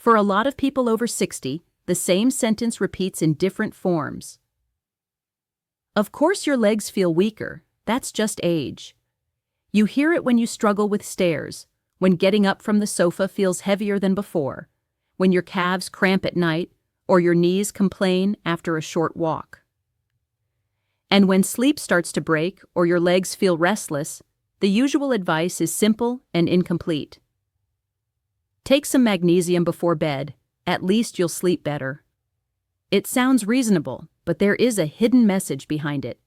For a lot of people over 60, the same sentence repeats in different forms. Of course your legs feel weaker, that's just age. You hear it when you struggle with stairs, when getting up from the sofa feels heavier than before, when your calves cramp at night, or your knees complain after a short walk. And when sleep starts to break or your legs feel restless, the usual advice is simple and incomplete. Take some magnesium before bed, at least you'll sleep better. It sounds reasonable, but there is a hidden message behind it,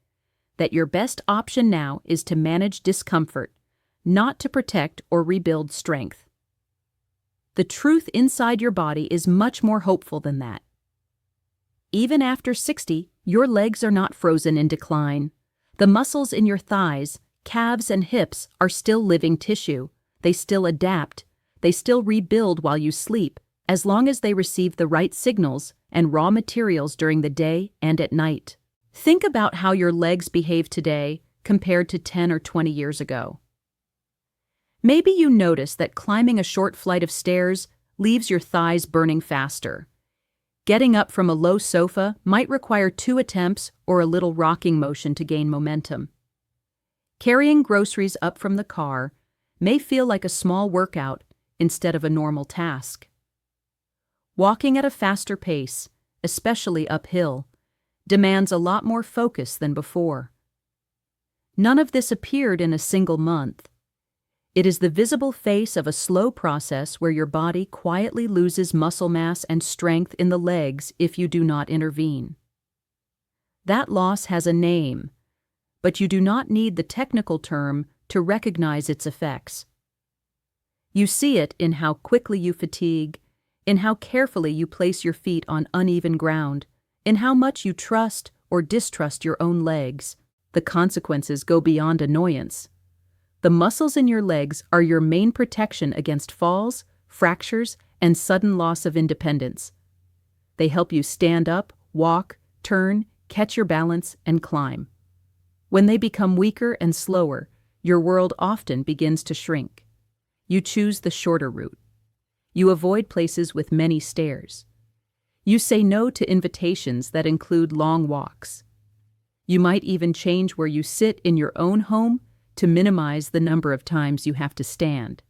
that your best option now is to manage discomfort, not to protect or rebuild strength. The truth inside your body is much more hopeful than that. Even after 60, your legs are not frozen in decline. The muscles in your thighs, calves, and hips are still living tissue. They still adapt. They still rebuild while you sleep, as long as they receive the right signals and raw materials during the day and at night. Think about how your legs behave today compared to 10 or 20 years ago. Maybe you notice that climbing a short flight of stairs leaves your thighs burning faster. Getting up from a low sofa might require 2 attempts or a little rocking motion to gain momentum. Carrying groceries up from the car may feel like a small workout instead of a normal task. Walking at a faster pace, especially uphill, demands a lot more focus than before. None of this appeared in a single month. It is the visible face of a slow process where your body quietly loses muscle mass and strength in the legs if you do not intervene. That loss has a name, but you do not need the technical term to recognize its effects. You see it in how quickly you fatigue, in how carefully you place your feet on uneven ground, in how much you trust or distrust your own legs. The consequences go beyond annoyance. The muscles in your legs are your main protection against falls, fractures, and sudden loss of independence. They help you stand up, walk, turn, catch your balance, and climb. When they become weaker and slower, your world often begins to shrink. You choose the shorter route. You avoid places with many stairs. You say no to invitations that include long walks. You might even change where you sit in your own home to minimize the number of times you have to stand.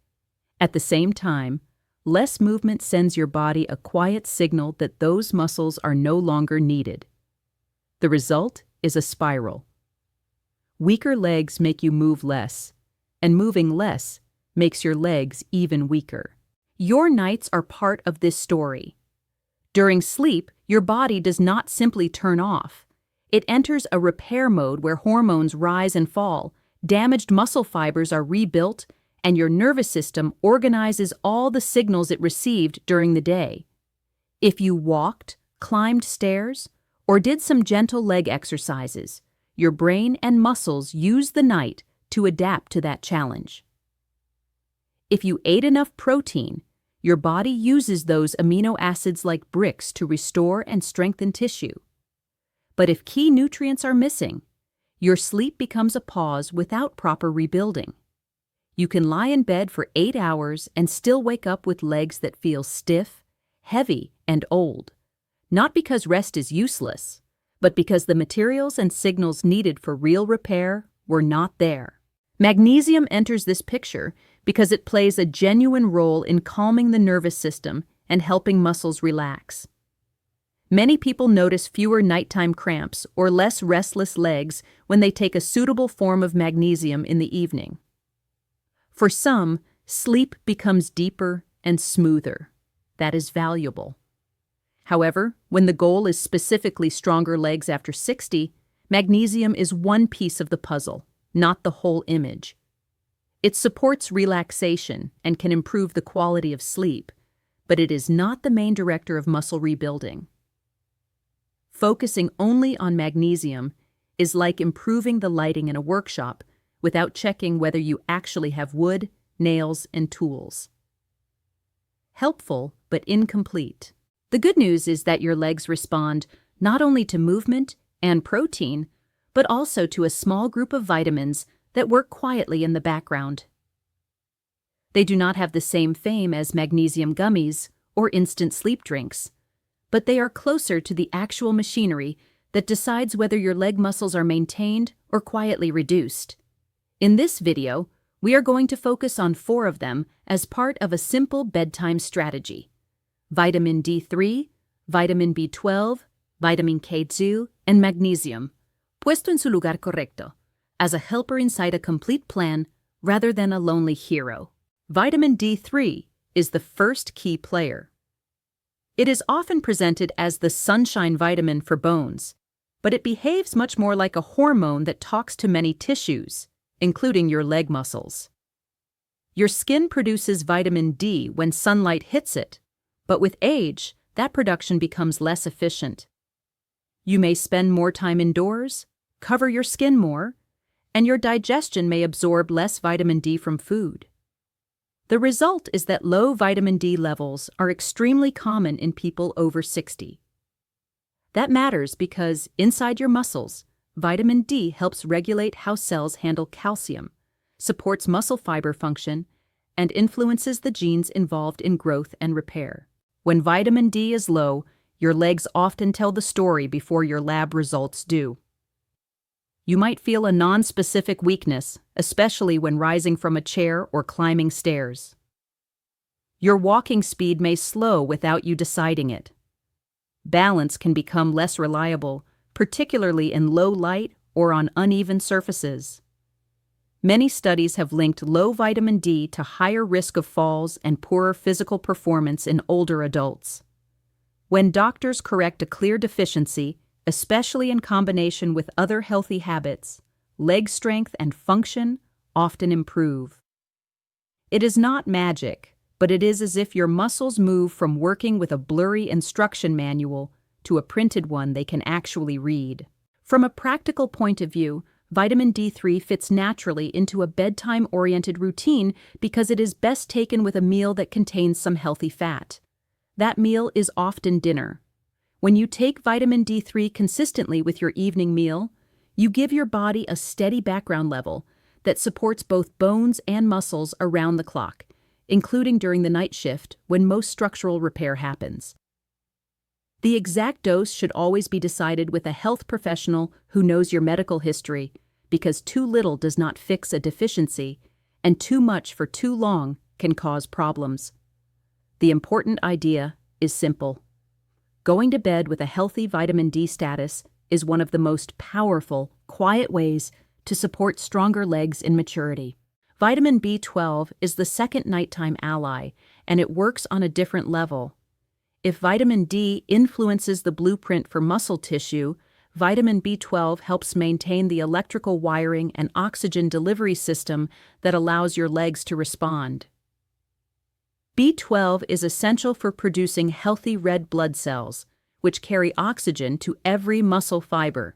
At the same time, less movement sends your body a quiet signal that those muscles are no longer needed. The result is a spiral. Weaker legs make you move less, and moving less makes your legs even weaker. Your nights are part of this story. During sleep, your body does not simply turn off. It enters a repair mode where hormones rise and fall, damaged muscle fibers are rebuilt, and your nervous system organizes all the signals it received during the day. If you walked, climbed stairs, or did some gentle leg exercises, your brain and muscles use the night to adapt to that challenge. If you ate enough protein, your body uses those amino acids like bricks to restore and strengthen tissue. But if key nutrients are missing, your sleep becomes a pause without proper rebuilding. You can lie in bed for 8 hours and still wake up with legs that feel stiff, heavy, and old. Not because rest is useless, but because the materials and signals needed for real repair were not there. Magnesium enters this picture because it plays a genuine role in calming the nervous system and helping muscles relax. Many people notice fewer nighttime cramps or less restless legs when they take a suitable form of magnesium in the evening. For some, sleep becomes deeper and smoother. That is valuable. However, when the goal is specifically stronger legs after 60, magnesium is one piece of the puzzle, not the whole image. It supports relaxation and can improve the quality of sleep, but it is not the main director of muscle rebuilding. Focusing only on magnesium is like improving the lighting in a workshop without checking whether you actually have wood, nails, and tools. Helpful, but incomplete. The good news is that your legs respond not only to movement and protein, but also to a small group of vitamins that work quietly in the background. They do not have the same fame as magnesium gummies or instant sleep drinks, but they are closer to the actual machinery that decides whether your leg muscles are maintained or quietly reduced. In this video, we are going to focus on 4 of them as part of a simple bedtime strategy: vitamin D3, vitamin B12, vitamin K2, and magnesium, puesto en su lugar correcto, as a helper inside a complete plan rather than a lonely hero. Vitamin D3 is the first key player. It is often presented as the sunshine vitamin for bones, but it behaves much more like a hormone that talks to many tissues, including your leg muscles. Your skin produces vitamin D when sunlight hits it, but with age, that production becomes less efficient. You may spend more time indoors, cover your skin more, and your digestion may absorb less vitamin D from food. The result is that low vitamin D levels are extremely common in people over 60. That matters because inside your muscles, vitamin D helps regulate how cells handle calcium, supports muscle fiber function, and influences the genes involved in growth and repair. When vitamin D is low, your legs often tell the story before your lab results do. You might feel a non-specific weakness, especially when rising from a chair or climbing stairs. Your walking speed may slow without you deciding it. Balance can become less reliable, particularly in low light or on uneven surfaces. Many studies have linked low vitamin D to higher risk of falls and poorer physical performance in older adults. When doctors correct a clear deficiency, especially in combination with other healthy habits, leg strength and function often improve. It is not magic, but it is as if your muscles move from working with a blurry instruction manual to a printed one they can actually read. From a practical point of view, vitamin D3 fits naturally into a bedtime-oriented routine because it is best taken with a meal that contains some healthy fat. That meal is often dinner. When you take vitamin D3 consistently with your evening meal, you give your body a steady background level that supports both bones and muscles around the clock, including during the night shift when most structural repair happens. The exact dose should always be decided with a health professional who knows your medical history, because too little does not fix a deficiency, and too much for too long can cause problems. The important idea is simple. Going to bed with a healthy vitamin D status is one of the most powerful, quiet ways to support stronger legs in maturity. Vitamin B12 is the second nighttime ally, and it works on a different level. If vitamin D influences the blueprint for muscle tissue, vitamin B12 helps maintain the electrical wiring and oxygen delivery system that allows your legs to respond. B12 is essential for producing healthy red blood cells, which carry oxygen to every muscle fiber.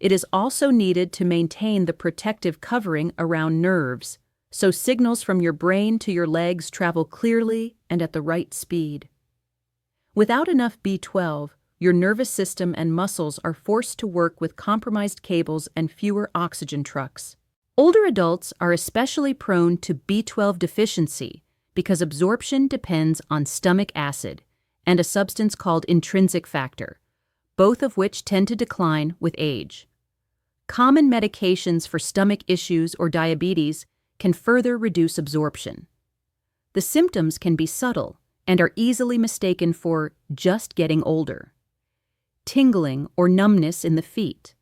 It is also needed to maintain the protective covering around nerves, so signals from your brain to your legs travel clearly and at the right speed. Without enough B12, your nervous system and muscles are forced to work with compromised cables and fewer oxygen trucks. Older adults are especially prone to B12 deficiency because absorption depends on stomach acid and a substance called intrinsic factor, both of which tend to decline with age. Common medications for stomach issues or diabetes can further reduce absorption. The symptoms can be subtle and are easily mistaken for just getting older. Tingling or numbness in the feet,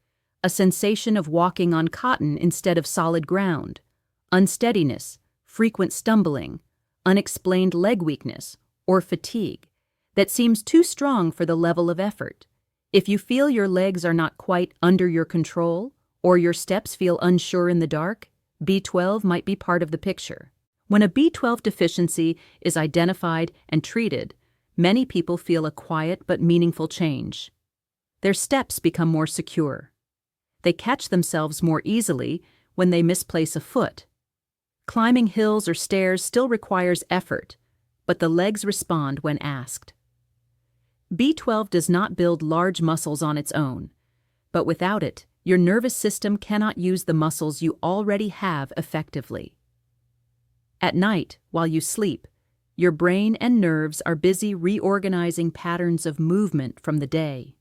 a sensation of walking on cotton instead of solid ground, unsteadiness, frequent stumbling, unexplained leg weakness, or fatigue that seems too strong for the level of effort. If you feel your legs are not quite under your control, or your steps feel unsure in the dark, B12 might be part of the picture. When a B12 deficiency is identified and treated, many people feel a quiet but meaningful change. Their steps become more secure. They catch themselves more easily when they misplace a foot. Climbing hills or stairs still requires effort, but the legs respond when asked. B12 does not build large muscles on its own, but without it, your nervous system cannot use the muscles you already have effectively. At night, while you sleep, your brain and nerves are busy reorganizing patterns of movement from the day.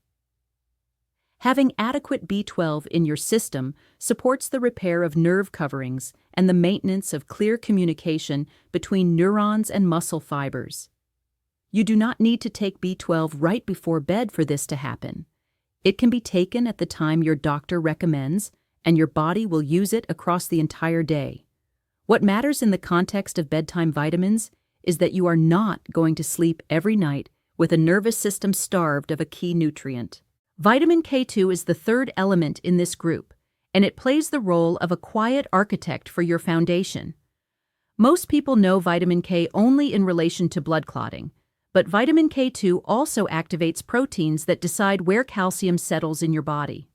Having adequate B12 in your system supports the repair of nerve coverings and the maintenance of clear communication between neurons and muscle fibers. You do not need to take B12 right before bed for this to happen. It can be taken at the time your doctor recommends, and your body will use it across the entire day. What matters in the context of bedtime vitamins is that you are not going to sleep every night with a nervous system starved of a key nutrient. Vitamin K2 is the third element in this group, and it plays the role of a quiet architect for your foundation. Most people know vitamin K only in relation to blood clotting, but vitamin K2 also activates proteins that decide where calcium settles in your body.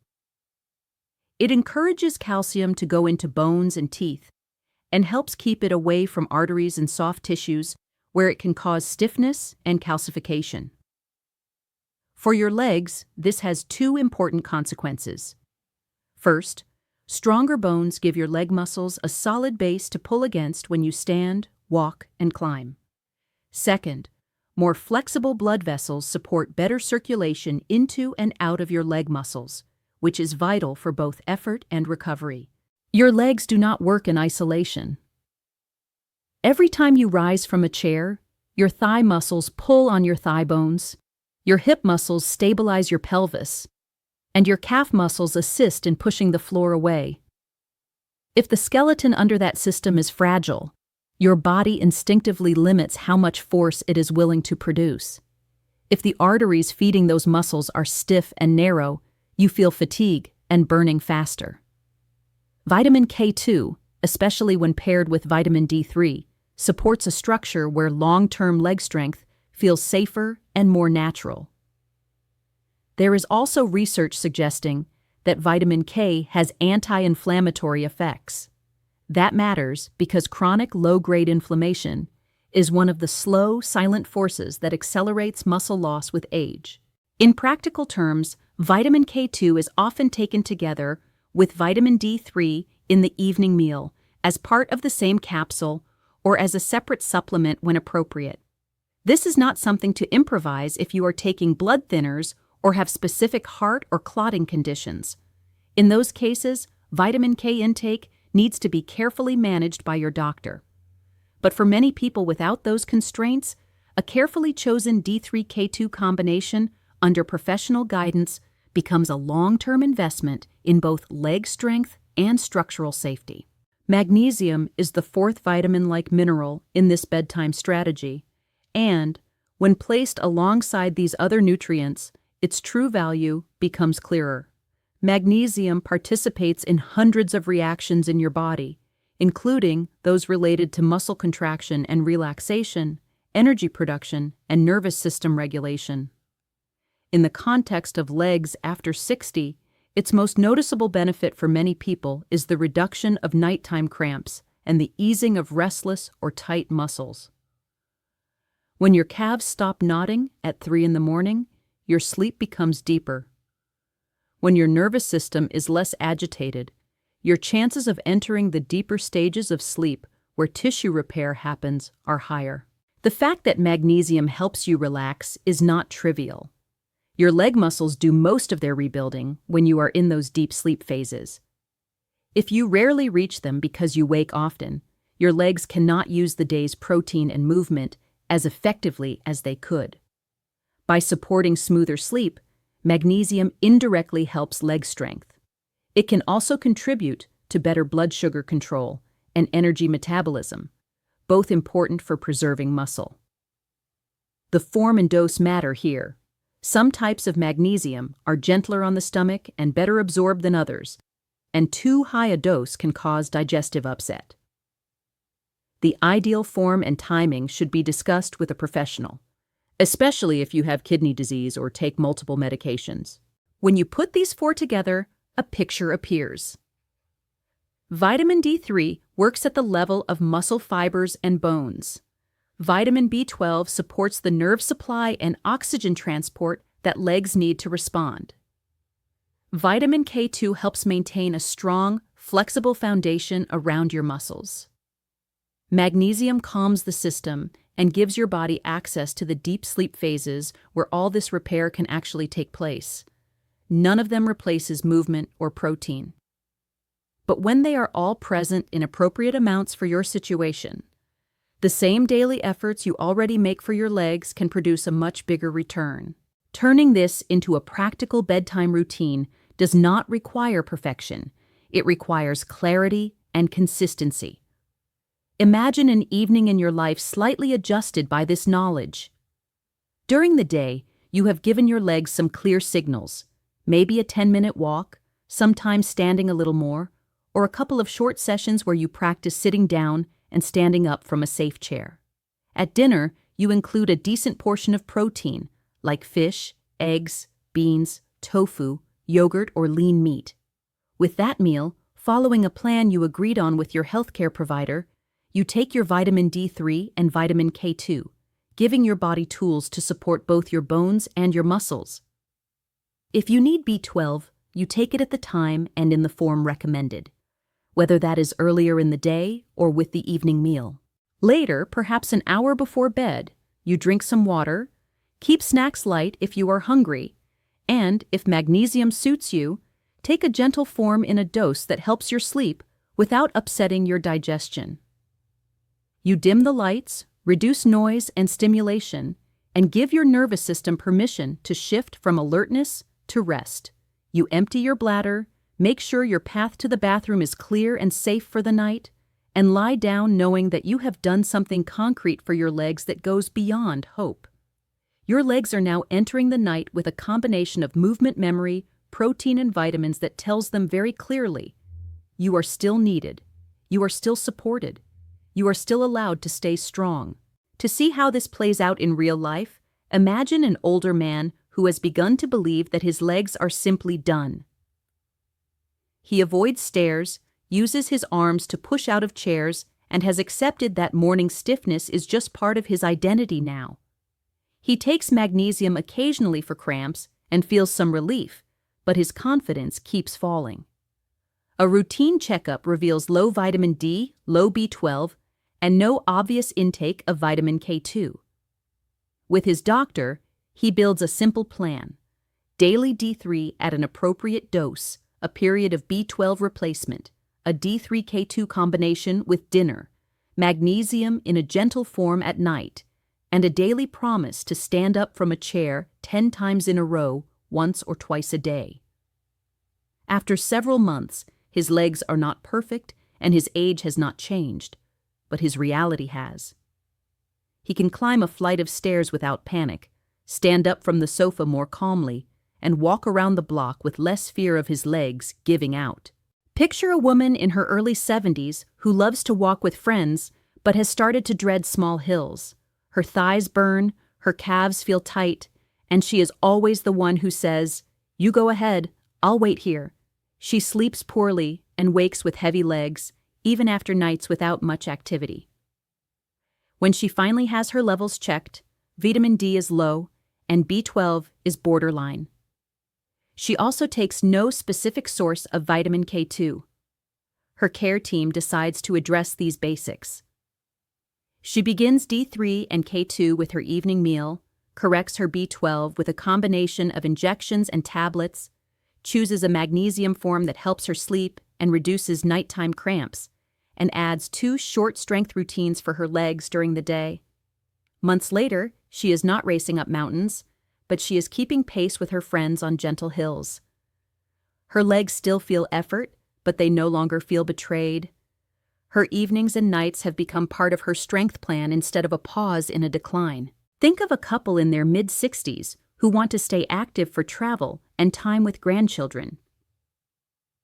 It encourages calcium to go into bones and teeth, and helps keep it away from arteries and soft tissues where it can cause stiffness and calcification. For your legs, this has two important consequences. First, stronger bones give your leg muscles a solid base to pull against when you stand, walk, and climb. Second, more flexible blood vessels support better circulation into and out of your leg muscles, which is vital for both effort and recovery. Your legs do not work in isolation. Every time you rise from a chair, your thigh muscles pull on your thigh bones, your hip muscles stabilize your pelvis, and your calf muscles assist in pushing the floor away. If the skeleton under that system is fragile, your body instinctively limits how much force it is willing to produce. If the arteries feeding those muscles are stiff and narrow, you feel fatigue and burning faster. Vitamin K2, especially when paired with vitamin D3, supports a structure where long-term leg strength feels safer and more natural. There is also research suggesting that vitamin K has anti-inflammatory effects. That matters because chronic low-grade inflammation is one of the slow, silent forces that accelerates muscle loss with age. In practical terms, vitamin K2 is often taken together with vitamin D3 in the evening meal as part of the same capsule or as a separate supplement when appropriate. This is not something to improvise if you are taking blood thinners or have specific heart or clotting conditions. In those cases, vitamin K intake needs to be carefully managed by your doctor. But for many people without those constraints, a carefully chosen D3-K2 combination under professional guidance becomes a long-term investment in both leg strength and structural safety. Magnesium is the fourth vitamin-like mineral in this bedtime strategy, and, when placed alongside these other nutrients, its true value becomes clearer. Magnesium participates in hundreds of reactions in your body, including those related to muscle contraction and relaxation, energy production, and nervous system regulation. In the context of legs after 60, its most noticeable benefit for many people is the reduction of nighttime cramps and the easing of restless or tight muscles. When your calves stop knotting at 3 in the morning, your sleep becomes deeper. When your nervous system is less agitated, your chances of entering the deeper stages of sleep where tissue repair happens are higher. The fact that magnesium helps you relax is not trivial. Your leg muscles do most of their rebuilding when you are in those deep sleep phases. If you rarely reach them because you wake often, your legs cannot use the day's protein and movement as effectively as they could. By supporting smoother sleep, magnesium indirectly helps leg strength. It can also contribute to better blood sugar control and energy metabolism, both important for preserving muscle. The form and dose matter here. Some types of magnesium are gentler on the stomach and better absorbed than others, and too high a dose can cause digestive upset. The ideal form and timing should be discussed with a professional, especially if you have kidney disease or take multiple medications. When you put these four together, a picture appears. Vitamin D3 works at the level of muscle fibers and bones. Vitamin B12 supports the nerve supply and oxygen transport that legs need to respond. Vitamin K2 helps maintain a strong, flexible foundation around your muscles. Magnesium calms the system and gives your body access to the deep sleep phases where all this repair can actually take place. None of them replaces movement or protein. But when they are all present in appropriate amounts for your situation, the same daily efforts you already make for your legs can produce a much bigger return. Turning this into a practical bedtime routine does not require perfection. It requires clarity and consistency. Imagine an evening in your life slightly adjusted by this knowledge. During the day, you have given your legs some clear signals, maybe a 10-minute walk, sometimes standing a little more, or a couple of short sessions where you practice sitting down and standing up from a safe chair. At dinner, you include a decent portion of protein, like fish, eggs, beans, tofu, yogurt, or lean meat. With that meal, following a plan you agreed on with your healthcare provider, you take your vitamin D3 and vitamin K2, giving your body tools to support both your bones and your muscles. If you need B12, you take it at the time and in the form recommended, whether that is earlier in the day or with the evening meal. Later, perhaps an hour before bed, you drink some water, keep snacks light if you are hungry, and, if magnesium suits you, take a gentle form in a dose that helps your sleep without upsetting your digestion. You dim the lights, reduce noise and stimulation, and give your nervous system permission to shift from alertness to rest. You empty your bladder, make sure your path to the bathroom is clear and safe for the night, and lie down knowing that you have done something concrete for your legs that goes beyond hope. Your legs are now entering the night with a combination of movement memory, protein, and vitamins that tells them very clearly, you are still needed, you are still supported, you are still allowed to stay strong. To see how this plays out in real life, imagine an older man who has begun to believe that his legs are simply done. He avoids stairs, uses his arms to push out of chairs, and has accepted that morning stiffness is just part of his identity now. He takes magnesium occasionally for cramps and feels some relief, but his confidence keeps falling. A routine checkup reveals low vitamin D, low B12, and no obvious intake of vitamin K2. With his doctor, he builds a simple plan: daily D3 at an appropriate dose, a period of B12 replacement, a D3-K2 combination with dinner, magnesium in a gentle form at night, and a daily promise to stand up from a chair 10 times in a row, once or twice a day. After several months, his legs are not perfect and his age has not changed, but his reality has. He can climb a flight of stairs without panic, stand up from the sofa more calmly, and walk around the block with less fear of his legs giving out. Picture a woman in her early 70s who loves to walk with friends but has started to dread small hills. Her thighs burn, her calves feel tight, and she is always the one who says, "You go ahead, I'll wait here." She sleeps poorly and wakes with heavy legs, even after nights without much activity. When she finally has her levels checked, vitamin D is low and B12 is borderline. She also takes no specific source of vitamin K2. Her care team decides to address these basics. She begins D3 and K2 with her evening meal, corrects her B12 with a combination of injections and tablets, chooses a magnesium form that helps her sleep and reduces nighttime cramps, and adds 2 short strength routines for her legs during the day. Months later, she is not racing up mountains, but she is keeping pace with her friends on gentle hills. Her legs still feel effort, but they no longer feel betrayed. Her evenings and nights have become part of her strength plan instead of a pause in a decline. Think of a couple in their mid-60s who want to stay active for travel and time with grandchildren.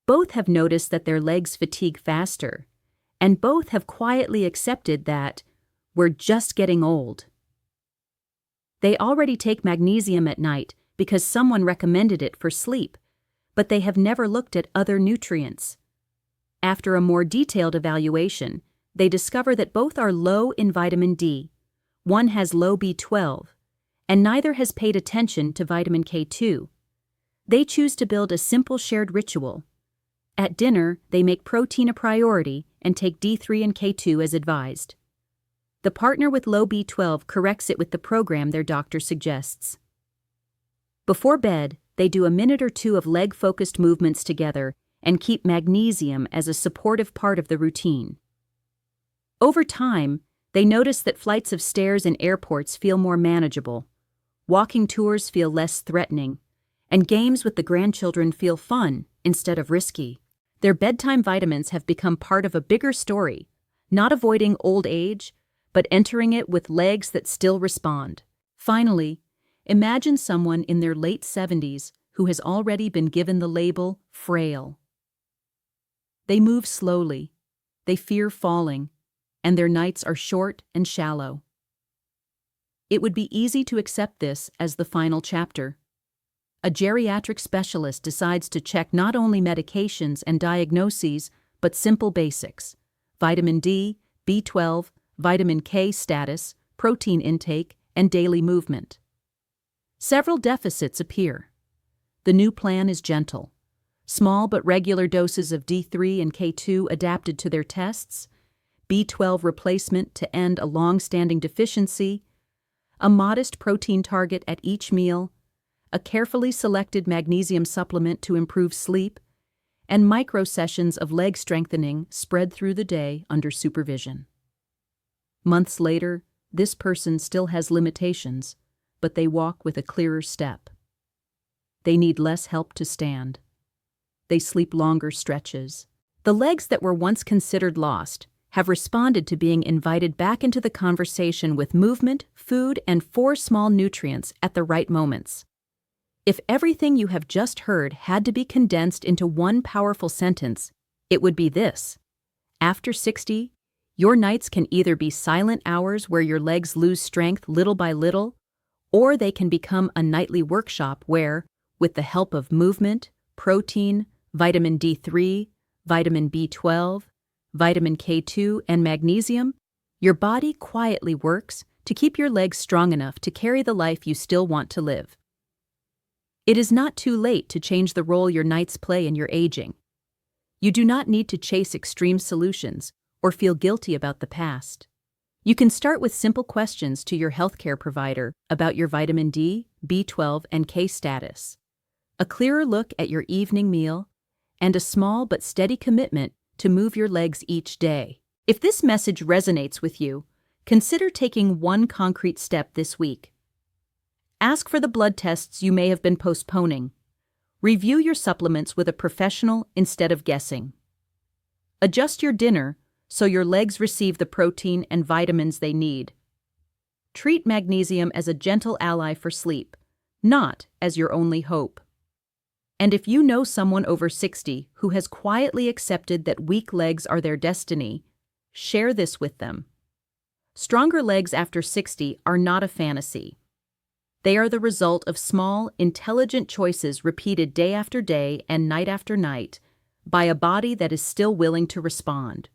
Both have noticed that their legs fatigue faster, and both have quietly accepted that we're just getting old. They already take magnesium at night because someone recommended it for sleep, but they have never looked at other nutrients. After a more detailed evaluation, they discover that both are low in vitamin D, one has low B12, and neither has paid attention to vitamin K2. They choose to build a simple shared ritual. At dinner, they make protein a priority and take D3 and K2 as advised. The partner with low B12 corrects it with the program their doctor suggests. Before bed, they do a minute or two of leg-focused movements together and keep magnesium as a supportive part of the routine. Over time, they notice that flights of stairs in airports feel more manageable, walking tours feel less threatening, and games with the grandchildren feel fun instead of risky. Their bedtime vitamins have become part of a bigger story, not avoiding old age, but entering it with legs that still respond. Finally, imagine someone in their late 70s who has already been given the label frail. They move slowly, they fear falling, and their nights are short and shallow. It would be easy to accept this as the final chapter. A geriatric specialist decides to check not only medications and diagnoses, but simple basics: vitamin D, B12, vitamin K status, protein intake, and daily movement. Several deficits appear. The new plan is gentle. Small but regular doses of D3 and K2 adapted to their tests, B12 replacement to end a long-standing deficiency, a modest protein target at each meal, a carefully selected magnesium supplement to improve sleep, and micro-sessions of leg strengthening spread through the day under supervision. Months later, this person still has limitations, but they walk with a clearer step. They need less help to stand. They sleep longer stretches. The legs that were once considered lost have responded to being invited back into the conversation with movement, food, and 4 small nutrients at the right moments. If everything you have just heard had to be condensed into one powerful sentence, it would be this: after 60, your nights can either be silent hours where your legs lose strength little by little, or they can become a nightly workshop where, with the help of movement, protein, vitamin D3, vitamin B12, vitamin K2, and magnesium, your body quietly works to keep your legs strong enough to carry the life you still want to live. It is not too late to change the role your nights play in your aging. You do not need to chase extreme solutions or feel guilty about the past. You can start with simple questions to your healthcare provider about your vitamin D, B12, and K status, a clearer look at your evening meal, and a small but steady commitment to move your legs each day. If this message resonates with you, consider taking one concrete step this week. Ask for the blood tests you may have been postponing. Review your supplements with a professional instead of guessing. Adjust your dinner so your legs receive the protein and vitamins they need. Treat magnesium as a gentle ally for sleep, not as your only hope. And if you know someone over 60 who has quietly accepted that weak legs are their destiny, share this with them. Stronger legs after 60 are not a fantasy. They are the result of small, intelligent choices repeated day after day and night after night by a body that is still willing to respond.